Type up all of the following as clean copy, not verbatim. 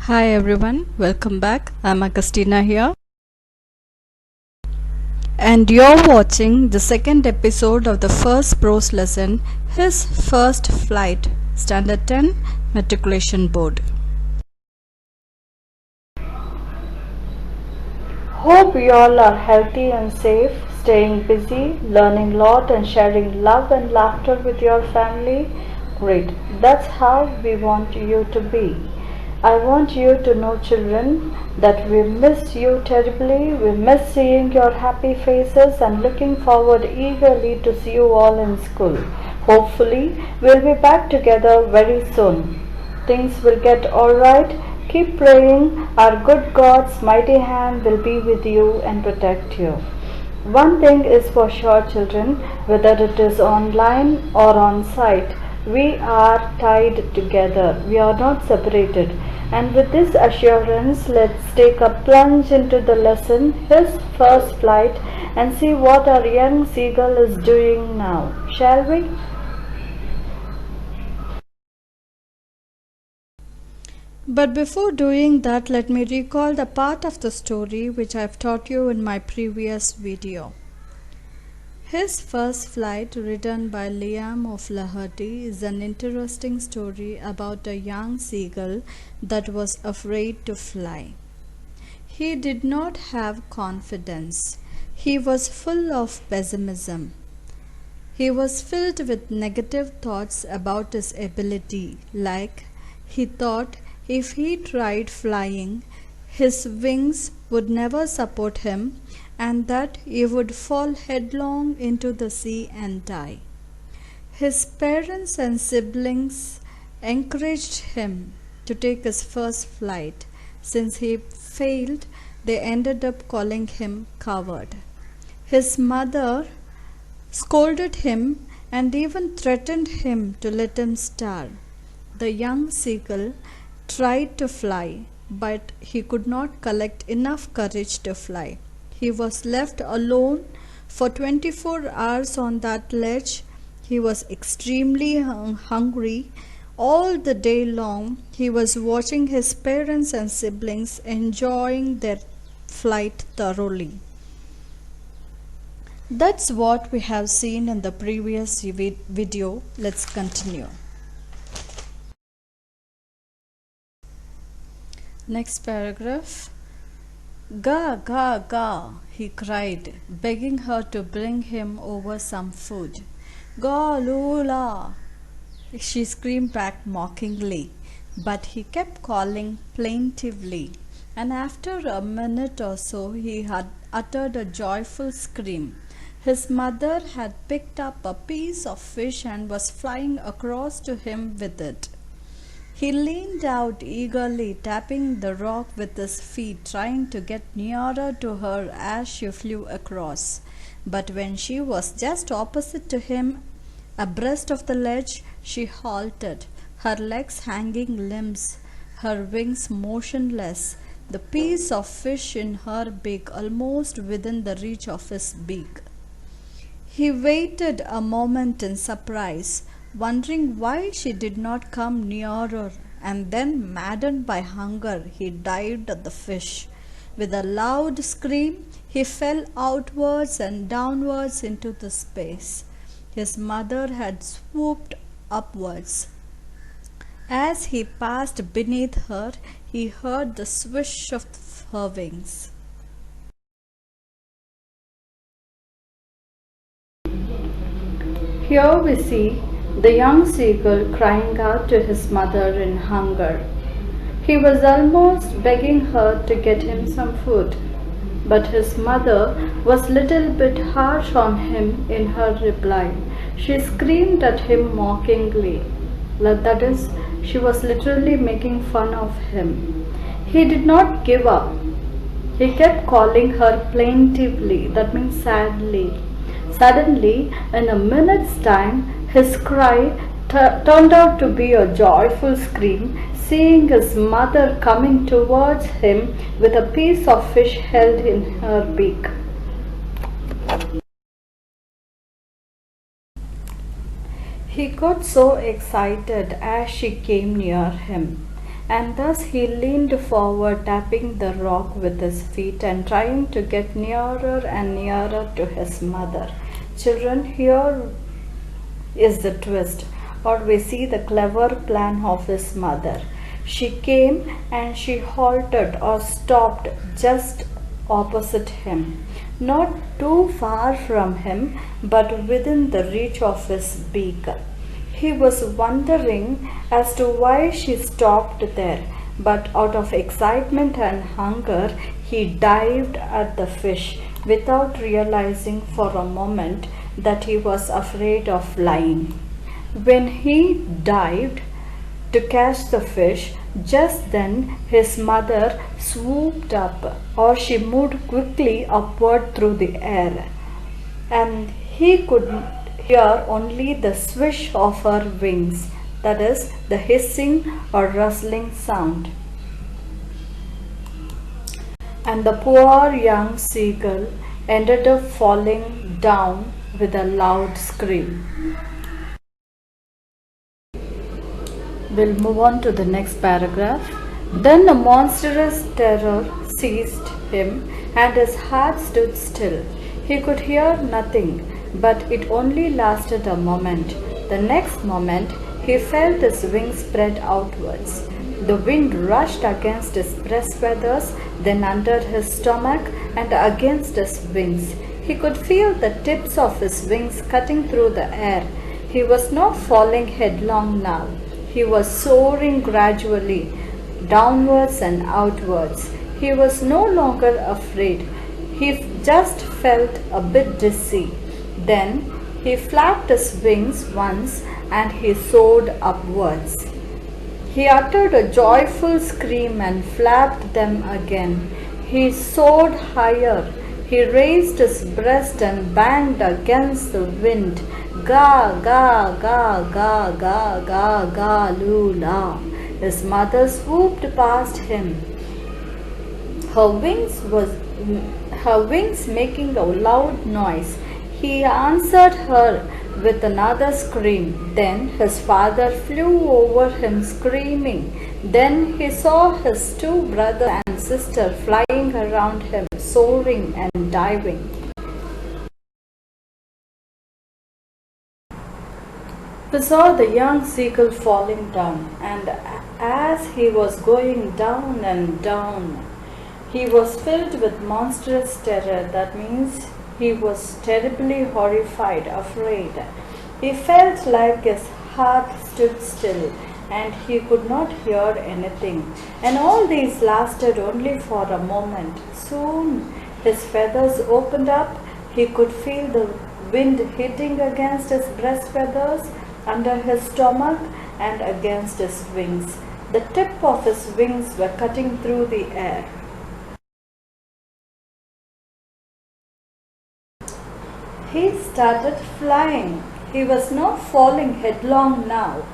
Hi everyone, welcome back. I'm Agustina here, and you're watching the second episode of the first prose lesson, His First Flight, Standard 10 Matriculation Board. Hope you all are healthy and safe, staying busy, learning a lot and sharing love and laughter with your family. Great. That's how we want you to be. I want you to know, children, that we miss you terribly. We miss seeing your happy faces and looking forward eagerly to see you all in school. Hopefully, we'll be back together very soon. Things will get alright. Keep praying. Our good God's mighty hand will be with you and protect you. One thing is for sure, children, whether it is online or on site, we are tied together. We are not separated. And with this assurance, let's take a plunge into the lesson, His First Flight, and see what our young seagull is doing now. Shall we? But before doing that, let me recall the part of the story which I've taught you in my previous video. His First Flight, written by Liam O'Flaherty, is an interesting story about a young seagull that was afraid to fly. He did not have confidence. He was full of pessimism. He was filled with negative thoughts about his ability, like he thought if he tried flying, his wings would never support him and that he would fall headlong into the sea and die. His parents and siblings encouraged him to take his first flight. Since he failed, they ended up calling him coward. His mother scolded him and even threatened him to let him starve. The young seagull tried to fly, but he could not collect enough courage to fly. He was left alone for 24 hours on that ledge. He was extremely hungry. All the day long, he was watching his parents and siblings enjoying their flight thoroughly. That's what we have seen in the previous video. Let's continue. Next paragraph. Ga, ga, ga, he cried, begging her to bring him over some food. Ga, lula, she screamed back mockingly, but he kept calling plaintively, and after a minute or so he had uttered a joyful scream. His mother had picked up a piece of fish and was flying across to him with it. He leaned out eagerly, tapping the rock with his feet, trying to get nearer to her as she flew across. But when she was just opposite to him, abreast of the ledge, she halted, her legs hanging limbs, her wings motionless, the piece of fish in her beak almost within the reach of his beak. He waited a moment in surprise, wondering why she did not come nearer, and then, maddened by hunger, he dived at the fish. With a loud scream, he fell outwards and downwards into the space. His mother had swooped upwards. As he passed beneath her, he heard the swish of her wings. Here we see the young seagull crying out to his mother in hunger. He was almost begging her to get him some food, but his mother was little bit harsh on him in her reply. She screamed at him mockingly. That is, she was literally making fun of him. He did not give up. He kept calling her plaintively, that means sadly. Suddenly, in a minute's time, his cry turned out to be a joyful scream, seeing his mother coming towards him with a piece of fish held in her beak. He got so excited as she came near him And thus he leaned forward, tapping the rock with his feet and trying to get nearer and nearer to his mother. Children, here is the twist, or we see the clever plan of his mother. She came and she halted or stopped just opposite him, not too far from him, but within the reach of his beak. He was wondering as to why she stopped there, but out of excitement and hunger, he dived at the fish without realizing for a moment that he was afraid of flying. When he dived to catch the fish, just then his mother swooped up, or she moved quickly upward through the air, and he could hear only the swish of her wings, that is, the hissing or rustling sound. And the poor young seagull ended up falling down with a loud scream. We'll move on to the next paragraph. Then a monstrous terror seized him, and his heart stood still. He could hear nothing, but it only lasted a moment. The next moment, he felt his wings spread outwards. The wind rushed against his breast feathers, then under his stomach and against his wings. He could feel the tips of his wings cutting through the air. He was not falling headlong now. He was soaring gradually, downwards and outwards. He was no longer afraid. He just felt a bit dizzy. Then he flapped his wings once and he soared upwards. He uttered a joyful scream and flapped them again. He soared higher. He raised his breast and banged against the wind. Ga, ga, ga, ga, ga, ga, ga, lula. His mother swooped past him. Her wings making a loud noise. He answered her with another scream. Then his father flew over him screaming. Then he saw his two brothers and sister flying around him, soaring and diving. He saw the young seagull falling down, and as he was going down and down, he was filled with monstrous terror. That means he was terribly horrified, afraid. He felt like his heart stood still and he could not hear anything. And all these lasted only for a moment. Soon his feathers opened up. He could feel the wind hitting against his breast feathers, under his stomach, and against his wings. The tip of his wings were cutting through the air. He started flying. He was not falling headlong now.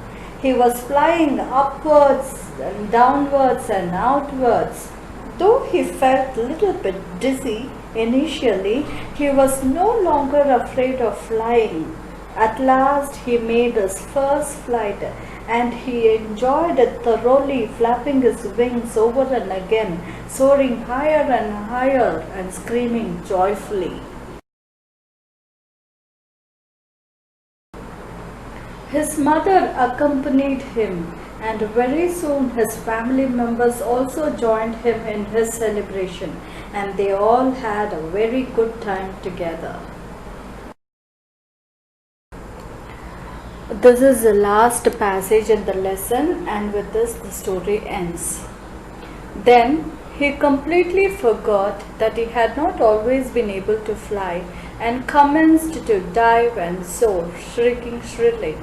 He was flying upwards and downwards and outwards. Though he felt a little bit dizzy initially, he was no longer afraid of flying. At last he made his first flight, and he enjoyed it thoroughly, flapping his wings over and again, soaring higher and higher and screaming joyfully. His mother accompanied him, and very soon his family members also joined him in his celebration, and they all had a very good time together. This is the last passage in the lesson, and with this the story ends. Then he completely forgot that he had not always been able to fly, and commenced to dive and soar, shrieking shrilly.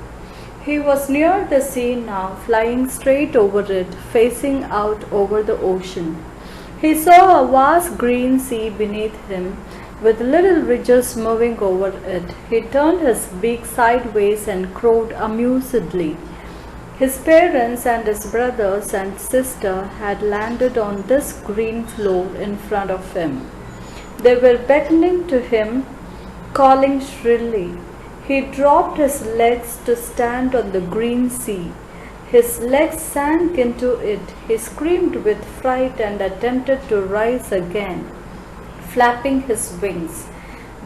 He was near the sea now, flying straight over it, facing out over the ocean. He saw a vast green sea beneath him, with little ridges moving over it. He turned his beak sideways and crowed amusedly. His parents and his brothers and sister had landed on this green floor in front of him. They were beckoning to him, calling shrilly. He dropped his legs to stand on the green sea. His legs sank into it. He screamed with fright and attempted to rise again, flapping his wings.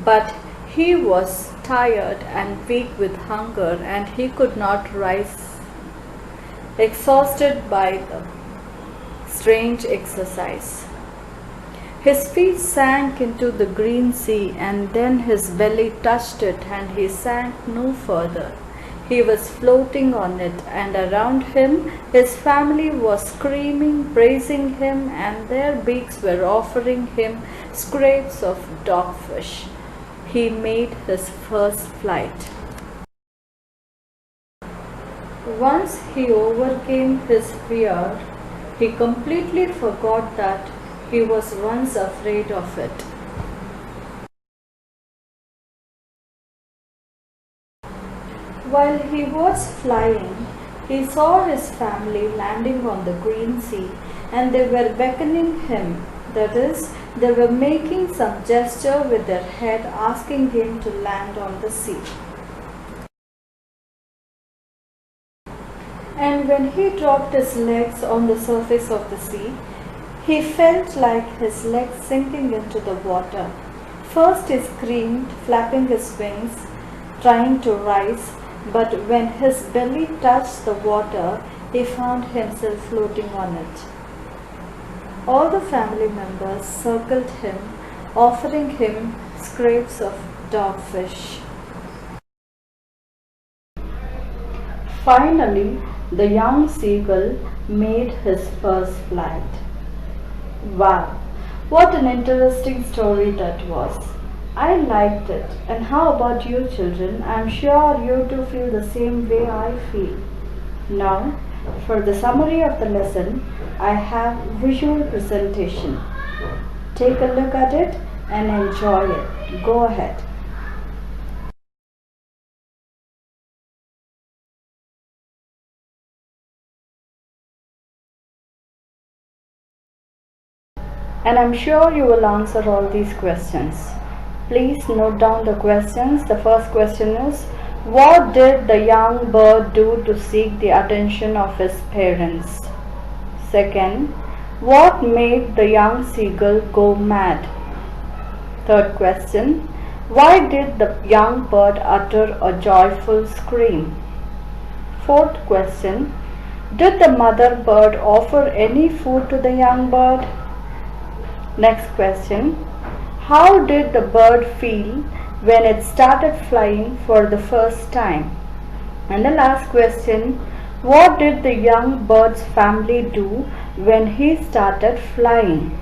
But he was tired and weak with hunger, and he could not rise, exhausted by the strange exercise. His feet sank into the green sea, and then his belly touched it, and he sank no further. He was floating on it, and around him his family was screaming, praising him, and their beaks were offering him scraps of dogfish. He made his first flight. Once he overcame his fear, he completely forgot that he was once afraid of it. While he was flying, he saw his family landing on the green sea, and they were beckoning him. That is, they were making some gesture with their head, asking him to land on the sea. And when he dropped his legs on the surface of the sea, he felt like his legs sinking into the water. First he screamed, flapping his wings, trying to rise, but when his belly touched the water, he found himself floating on it. All the family members circled him, offering him scraps of dogfish. Finally, the young seagull made his first flight. Wow, what an interesting story that was. I liked it. And how about you, children? I'm sure you too feel the same way I feel. Now, for the summary of the lesson, I have visual presentation. Take a look at it and enjoy it. Go ahead. And I'm sure you will answer all these questions. Please note down the questions. The first question is, what did the young bird do to seek the attention of his parents? Second, what made the young seagull go mad? Third question, why did the young bird utter a joyful scream? Fourth question, did the mother bird offer any food to the young bird? Next question, how did the bird feel when it started flying for the first time? And the last question, what did the young bird's family do when he started flying?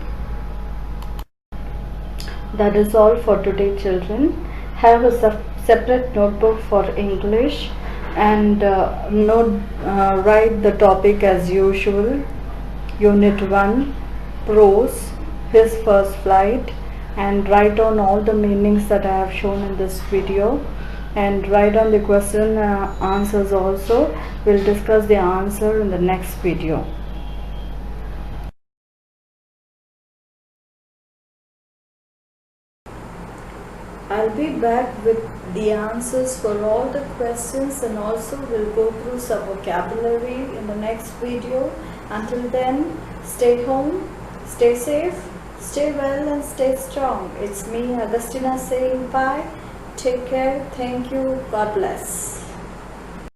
That is all for today, children. Have a separate notebook for English and write the topic as usual. Unit 1, prose, his first flight, and write down all the meanings that I have shown in this video, and write down the question answers also. We'll discuss the answer in the next video. I'll be back with the answers for all the questions, and also we'll go through some vocabulary in the next video. Until then, stay home, stay safe, stay well and stay strong. It's me, Agustina, saying bye. Take care. Thank you. God bless.